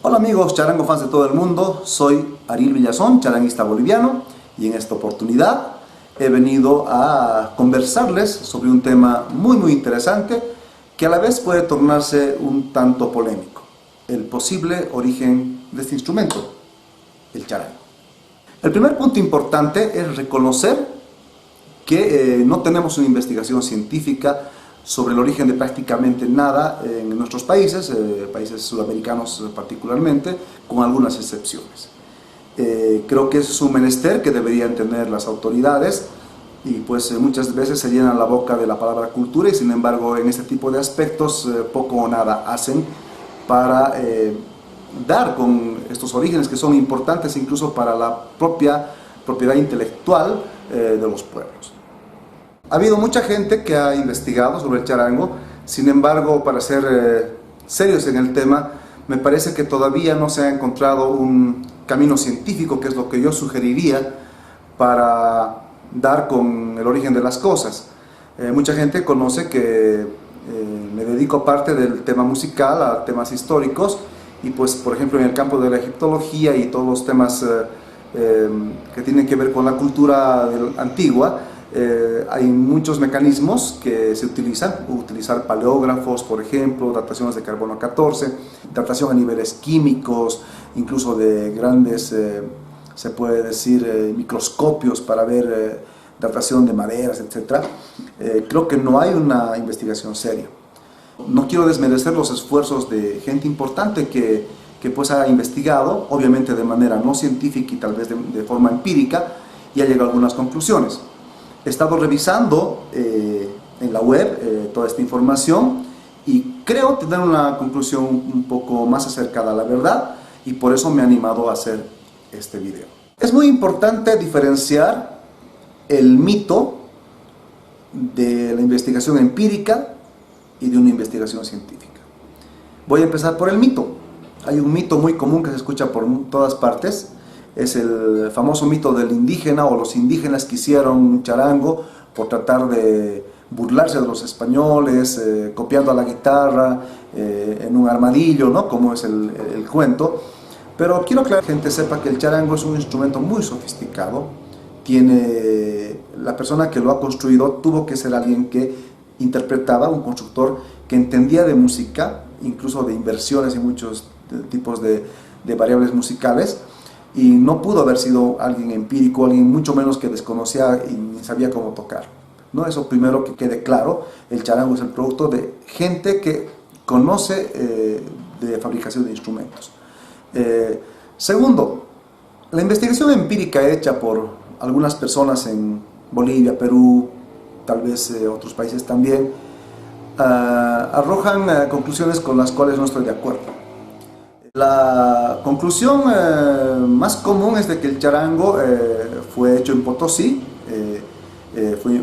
Hola amigos charango fans de todo el mundo, soy Ariel Villazón, charanguista boliviano, y en esta oportunidad he venido a conversarles sobre un tema muy interesante que a la vez puede tornarse un tanto polémico: el posible origen de este instrumento, el charango. El primer punto importante es reconocer que no tenemos una investigación científica sobre el origen de prácticamente nada en nuestros países, países sudamericanos particularmente, con algunas excepciones. Creo que es un menester que deberían tener las autoridades, y pues muchas veces se llenan la boca de la palabra cultura y sin embargo en este tipo de aspectos poco o nada hacen para dar con estos orígenes que son importantes incluso para la propia propiedad intelectual de los pueblos. Ha habido mucha gente que ha investigado sobre el charango, sin embargo, para ser serios en el tema, me parece que todavía no se ha encontrado un camino científico, que es lo que yo sugeriría para dar con el origen de las cosas. Mucha gente conoce que me dedico aparte del tema musical a temas históricos, y pues por ejemplo en el campo de la egiptología y todos los temas que tienen que ver con la cultura antigua, hay muchos mecanismos que se utilizar paleógrafos, por ejemplo, dataciones de carbono 14, datación a niveles químicos, incluso de grandes, se puede decir, microscopios para ver datación de maderas, etc. Creo que no hay una investigación seria. No quiero desmerecer los esfuerzos de gente importante que pues ha investigado, obviamente de manera no científica y tal vez de forma empírica, y ha llegado a algunas conclusiones. He estado revisando en la web toda esta información y creo tener una conclusión un poco más acercada a la verdad, y por eso me he animado a hacer este video. Es muy importante diferenciar el mito de la investigación empírica y de una investigación científica. Voy a empezar por el mito. Hay un mito muy común que se escucha por todas partes. Es el famoso mito del indígena, o los indígenas que hicieron un charango por tratar de burlarse de los españoles, copiando a la guitarra en un armadillo, ¿no? Como es el cuento. Pero quiero que la gente sepa que el charango es un instrumento muy sofisticado. La persona que lo ha construido tuvo que ser alguien que interpretaba, un constructor que entendía de música, incluso de inversiones y muchos tipos de variables musicales. Y no pudo haber sido alguien empírico, alguien mucho menos que desconocía y ni sabía cómo tocar, ¿no? Eso primero que quede claro. El charango es el producto de gente que conoce de fabricación de instrumentos. Segundo, la investigación empírica hecha por algunas personas en Bolivia, Perú, tal vez otros países también, arrojan conclusiones con las cuales no estoy de acuerdo. La conclusión más común es de que el charango fue hecho en Potosí,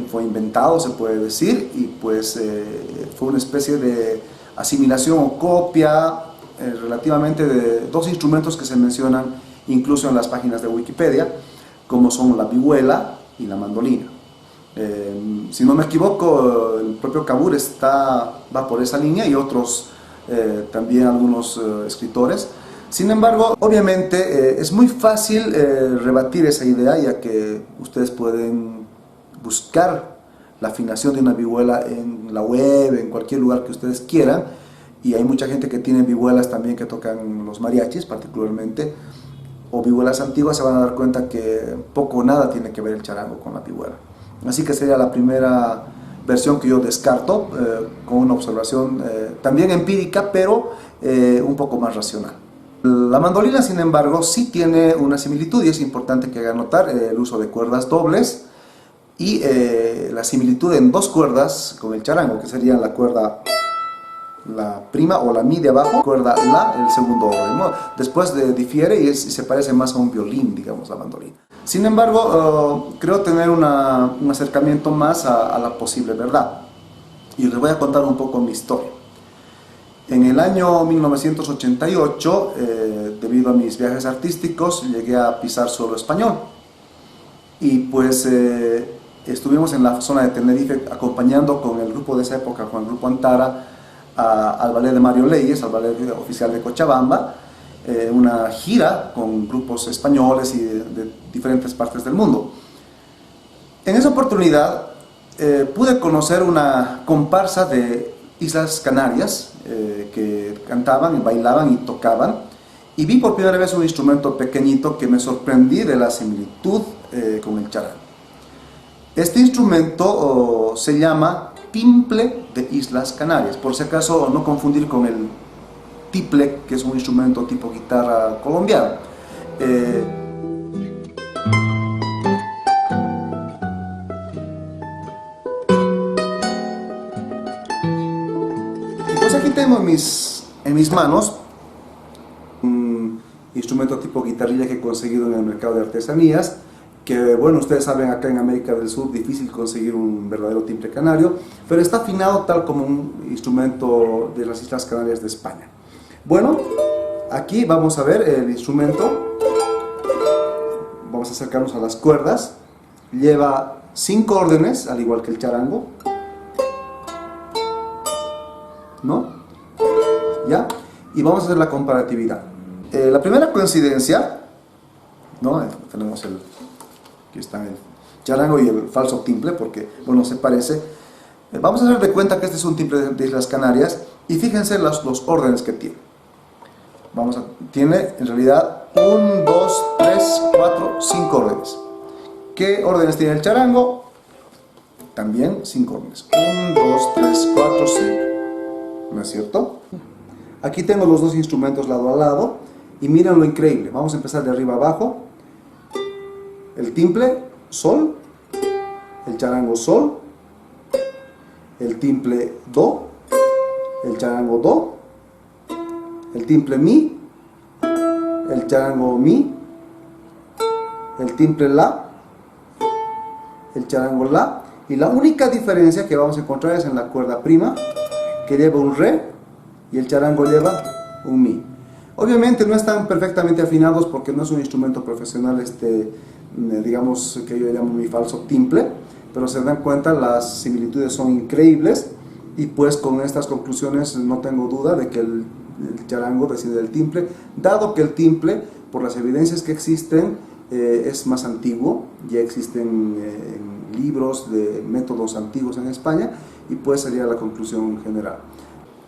fue inventado, se puede decir, y pues fue una especie de asimilación o copia relativamente de dos instrumentos que se mencionan incluso en las páginas de Wikipedia, como son la vihuela y la mandolina. Si no me equivoco, el propio Kabur va por esa línea, y otros también algunos escritores. Sin embargo, obviamente es muy fácil rebatir esa idea, ya que ustedes pueden buscar la afinación de una vihuela en la web, en cualquier lugar que ustedes quieran, y hay mucha gente que tiene vihuelas también que tocan los mariachis particularmente, o vihuelas antiguas. Se van a dar cuenta que poco o nada tiene que ver el charango con la vihuela. Así que sería la primera versión que yo descarto, con una observación también empírica, pero un poco más racional. La mandolina, sin embargo, sí tiene una similitud, y es importante que hagan notar el uso de cuerdas dobles y la similitud en dos cuerdas con el charango, que serían la cuerda la prima o la mi de abajo, cuerda la, el segundo orden, ¿no? Después difiere y se parece más a un violín, digamos, la mandolina. Sin embargo, creo tener un acercamiento más a la posible verdad, y les voy a contar un poco mi historia. En el año 1988, debido a mis viajes artísticos, llegué a pisar suelo español, y pues estuvimos en la zona de Tenerife acompañando con el grupo de esa época, con el grupo Antara, al ballet de Mario Leyes, al ballet oficial de Cochabamba, una gira con grupos españoles y de diferentes partes del mundo. En esa oportunidad pude conocer una comparsa de Islas Canarias que cantaban, bailaban y tocaban, y vi por primera vez un instrumento pequeñito que me sorprendí de la similitud con el charango. Este instrumento se llama timple de Islas Canarias, por si acaso no confundir con el tiple, que es un instrumento tipo guitarra colombiano. Pues aquí tengo en mis manos un instrumento tipo guitarrilla que he conseguido en el mercado de artesanías, que bueno, ustedes saben, acá en América del Sur difícil conseguir un verdadero timple canario, pero está afinado tal como un instrumento de las Islas Canarias de España. Bueno, aquí vamos a ver el instrumento, vamos a acercarnos a las cuerdas, lleva 5 órdenes, al igual que el charango, ¿no? ¿Ya? Y vamos a hacer la comparatividad. La primera coincidencia, ¿no? Tenemos aquí está el charango y el falso timple, porque, bueno, se parece. Vamos a hacer de cuenta que este es un timple de Islas Canarias, y fíjense los órdenes que tiene. Tiene en realidad 1, 2, 3, 4, 5 órdenes. ¿Qué órdenes tiene el charango? También 5 órdenes. 1, 2, 3, 4, 5. ¿No es cierto? Aquí tengo los dos instrumentos lado a lado, y miren lo increíble. Vamos a empezar de arriba abajo. El timple, sol. El charango, sol. El timple, do. El charango, do. El timple, mi. El charango, mi. El timple, la. El charango, la. Y la única diferencia que vamos a encontrar es en la cuerda prima, que lleva un re, y el charango lleva un mi. Obviamente no están perfectamente afinados porque no es un instrumento profesional, digamos, que yo llamo mi falso timple, pero se dan cuenta, las similitudes son increíbles, y pues con estas conclusiones no tengo duda de que el charango desciende del timple, dado que el timple, por las evidencias que existen, es más antiguo. Ya existen libros de métodos antiguos en España, y pues sería la conclusión general.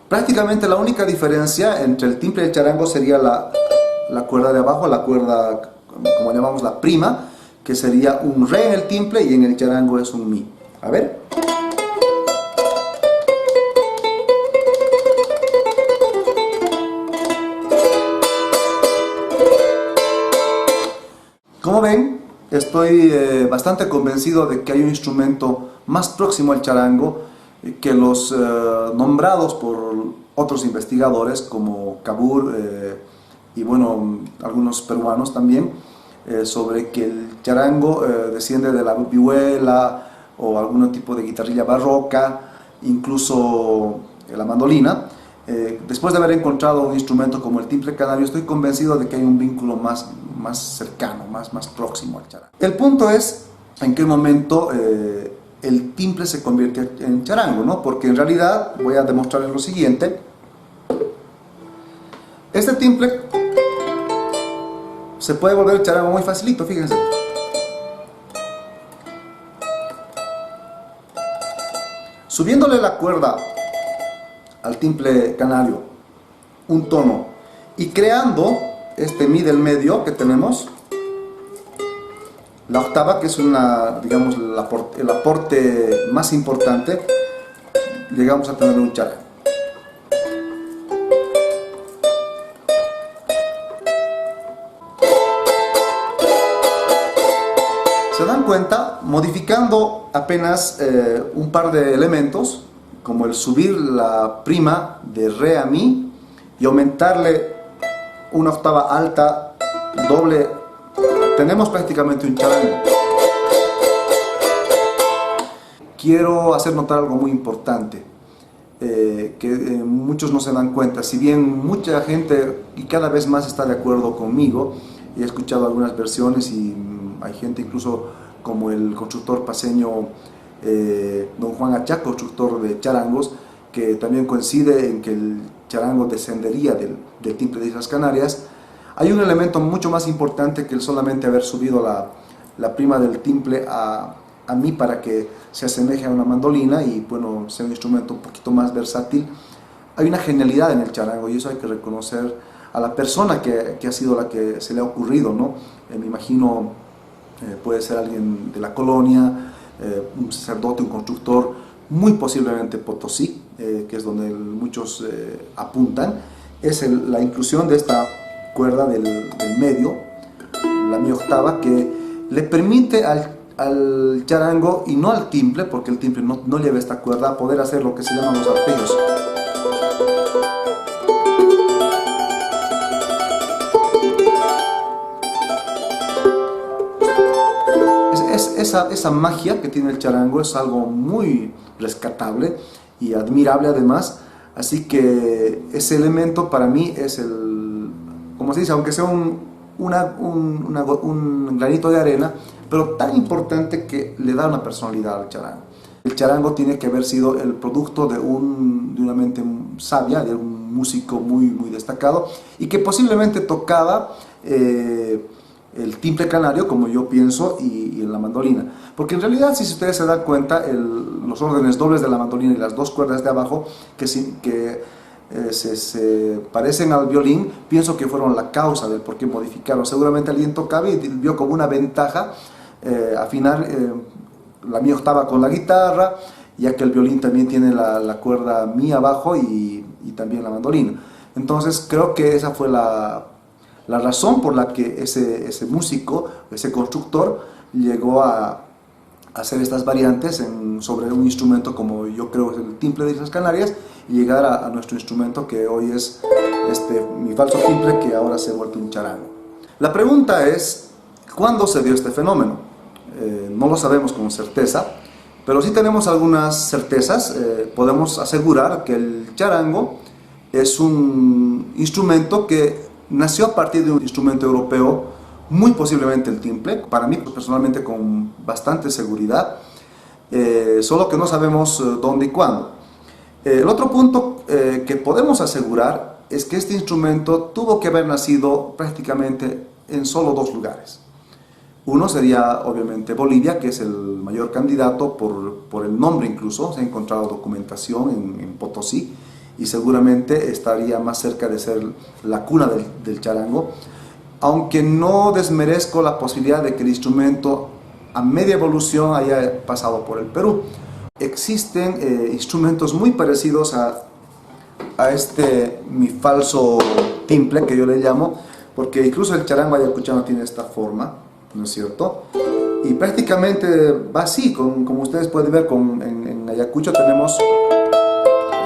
Prácticamente la única diferencia entre el timple y el charango sería la cuerda de abajo, la cuerda, como llamamos, la prima, que sería un re en el timple y en el charango es un mi. A ver. Como ven, estoy bastante convencido de que hay un instrumento más próximo al charango que los nombrados por otros investigadores como Cabur y bueno, algunos peruanos también, sobre que el charango desciende de la vihuela o algún tipo de guitarrilla barroca, incluso la mandolina. Después de haber encontrado un instrumento como el timple canario, estoy convencido de que hay un vínculo más cercano, más próximo al charango. El punto es en qué momento el timple se convierte en charango, ¿no? Porque en realidad, voy a demostrarles lo siguiente. Este timple se puede volver charango muy facilito, fíjense. Subiéndole la cuerda al timple canario un tono y creando este mi del medio que tenemos, la octava, que es digamos, el aporte más importante, llegamos a tener un charango. ¿Se dan cuenta? Modificando apenas un par de elementos, como el subir la prima de re a mi y aumentarle una octava alta doble, tenemos prácticamente un charango. Quiero hacer notar algo muy importante, que muchos no se dan cuenta. Si bien mucha gente y cada vez más está de acuerdo conmigo, y he escuchado algunas versiones y hay gente incluso como el constructor paceño don Juan Achá, constructor de charangos, que también coincide en que el charango descendería del timple de Islas Canarias. Hay un elemento mucho más importante que el solamente haber subido la prima del timple a mi para que se asemeje a una mandolina y bueno, sea un instrumento un poquito más versátil. Hay una genialidad en el charango y eso hay que reconocer a la persona que ha sido la que se le ha ocurrido, ¿no? Me imagino puede ser alguien de la colonia, un sacerdote, un constructor, muy posiblemente Potosí, que es donde muchos apuntan. Es la inclusión de esta cuerda del medio, la mi octava, que le permite al charango y no al timple, porque el timple no lleva esta cuerda, a poder hacer lo que se llaman los arpegios. Esa magia que tiene el charango es algo muy rescatable y admirable además, así que ese elemento para mí es como se dice, aunque sea un granito de arena, pero tan importante que le da una personalidad al charango. El charango tiene que haber sido el producto de una mente sabia, de un músico muy destacado y que posiblemente tocaba el timple canario, como yo pienso, y en la mandolina. Porque en realidad, si ustedes se dan cuenta, los órdenes dobles de la mandolina y las dos cuerdas de abajo, que se parecen al violín, pienso que fueron la causa del por qué modificaron. Seguramente alguien tocaba y vio como una ventaja afinar la mi octava con la guitarra, ya que el violín también tiene la cuerda mi abajo y también la mandolina. Entonces creo que esa fue la razón por la que ese músico, ese constructor, llegó a hacer estas variantes sobre un instrumento como yo creo es el timple de Islas Canarias y llegar a nuestro instrumento que hoy es mi falso timple, que ahora se ha vuelto un charango. La pregunta es, ¿cuándo se dio este fenómeno? No lo sabemos con certeza, pero sí tenemos algunas certezas. Podemos asegurar que el charango es un instrumento que nació a partir de un instrumento europeo, muy posiblemente el timple, para mí personalmente con bastante seguridad, solo que no sabemos dónde y cuándo. El otro punto que podemos asegurar es que este instrumento tuvo que haber nacido prácticamente en solo dos lugares. Uno sería obviamente Bolivia, que es el mayor candidato por el nombre incluso, se ha encontrado documentación en Potosí, y seguramente estaría más cerca de ser la cuna del charango, aunque no desmerezco la posibilidad de que el instrumento a media evolución haya pasado por el Perú. Existen instrumentos muy parecidos a mi falso timple, que yo le llamo, porque incluso el charango ayacuchano tiene esta forma, ¿no es cierto? Y prácticamente va así, como ustedes pueden ver, en Ayacucho tenemos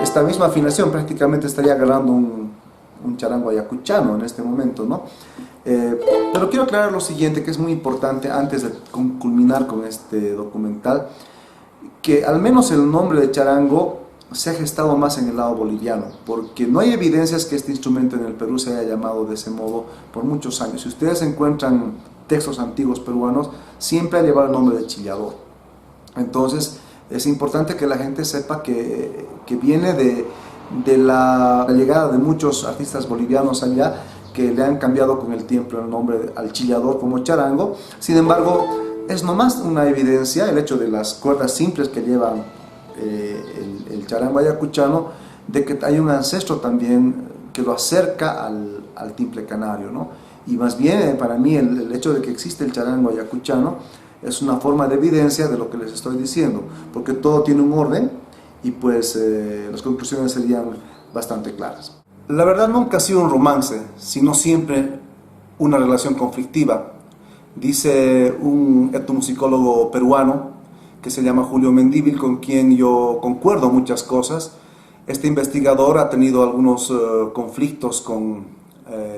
esta misma afinación, prácticamente estaría agarrando un charango ayacuchano en este momento, ¿no? Pero quiero aclarar lo siguiente, que es muy importante antes de culminar con este documental, que al menos el nombre de charango se ha gestado más en el lado boliviano, porque no hay evidencias que este instrumento en el Perú se haya llamado de ese modo por muchos años. Si ustedes encuentran textos antiguos peruanos, siempre ha llevado el nombre de chillador. Entonces, es importante que la gente sepa que viene de la llegada de muchos artistas bolivianos allá, que le han cambiado con el tiempo el nombre al chillador como charango. Sin embargo, es nomás una evidencia el hecho de las cuerdas simples que llevan el charango ayacuchano, de que hay un ancestro también que lo acerca al timple canario, ¿no? Y más bien, para mí, el hecho de que existe el charango ayacuchano es una forma de evidencia de lo que les estoy diciendo, porque todo tiene un orden y pues las conclusiones serían bastante claras. La verdad nunca ha sido un romance, sino siempre una relación conflictiva. Dice un etnomusicólogo peruano que se llama Julio Mendívil, con quien yo concuerdo muchas cosas. Este investigador ha tenido algunos conflictos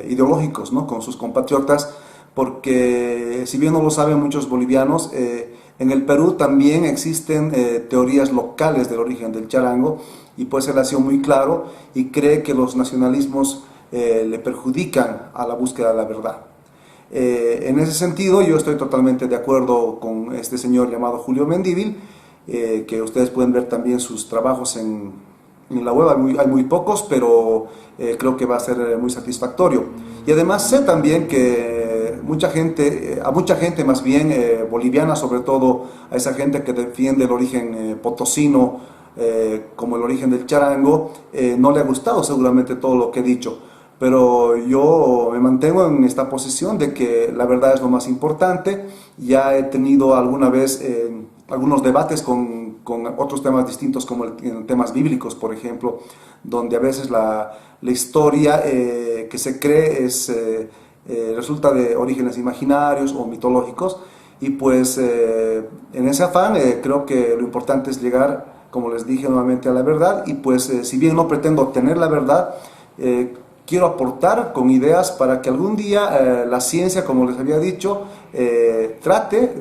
ideológicos, ¿no?, con sus compatriotas, porque si bien no lo saben muchos bolivianos, en el Perú también existen teorías locales del origen del charango, y pues él ha sido muy claro y cree que los nacionalismos le perjudican a la búsqueda de la verdad. En ese sentido yo estoy totalmente de acuerdo con este señor llamado Julio Mendívil, que ustedes pueden ver también sus trabajos en En la web hay muy pocos, pero creo que va a ser muy satisfactorio. Y además sé también que a mucha gente más bien boliviana, sobre todo a esa gente que defiende el origen potosino, como el origen del charango, no le ha gustado seguramente todo lo que he dicho. Pero yo me mantengo en esta posición de que la verdad es lo más importante. Ya he tenido alguna vez algunos debates con otros temas distintos, como en temas bíblicos, por ejemplo, donde a veces la historia que se cree resulta de orígenes imaginarios o mitológicos. Y pues en ese afán creo que lo importante es llegar, como les dije nuevamente, a la verdad. Y pues si bien no pretendo obtener la verdad, quiero aportar con ideas para que algún día la ciencia, como les había dicho, trate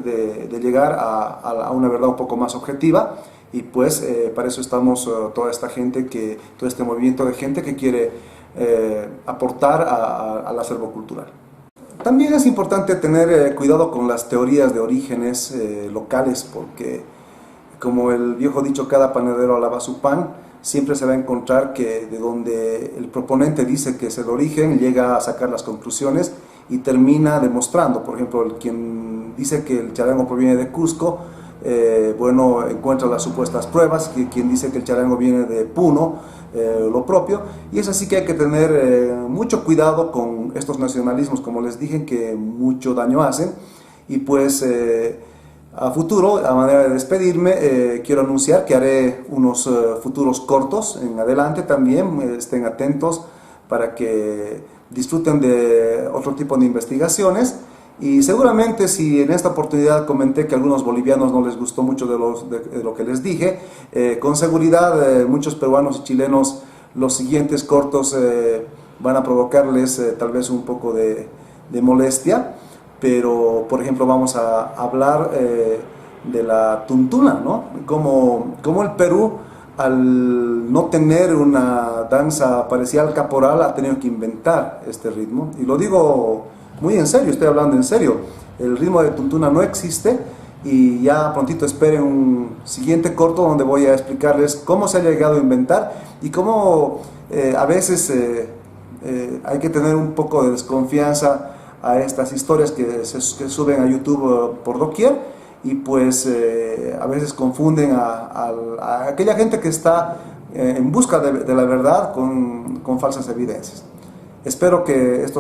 de llegar a una verdad un poco más objetiva. Y pues para eso estamos toda esta gente, todo este movimiento de gente que quiere aportar al acervo cultural. También es importante tener cuidado con las teorías de orígenes locales, porque como el viejo dicho, cada panadero alaba su pan, siempre se va a encontrar que de donde el proponente dice que es el origen, llega a sacar las conclusiones y termina demostrando. Por ejemplo, quien dice que el charango proviene de Cusco, bueno, encuentra las supuestas pruebas. Quien dice que el charango viene de Puno, lo propio. Y es así que hay que tener mucho cuidado con estos nacionalismos, como les dije, que mucho daño hacen. Y pues a futuro, a manera de despedirme, quiero anunciar que haré unos futuros cortos en adelante también. Estén atentos para que disfruten de otro tipo de investigaciones. Y seguramente, si en esta oportunidad comenté que a algunos bolivianos no les gustó mucho de lo que les dije, con seguridad muchos peruanos y chilenos, los siguientes cortos van a provocarles tal vez un poco de molestia. Pero, por ejemplo, vamos a hablar de la tuntuna, ¿no? Como el Perú, al no tener una danza parecida al caporal, ha tenido que inventar este ritmo. Y lo digo muy en serio, estoy hablando en serio. El ritmo de tuntuna no existe, y ya prontito esperen un siguiente corto donde voy a explicarles cómo se ha llegado a inventar y cómo a veces hay que tener un poco de desconfianza a estas historias que suben a YouTube por doquier, y pues a veces confunden a aquella gente que está en busca de la verdad con falsas evidencias. Espero que estos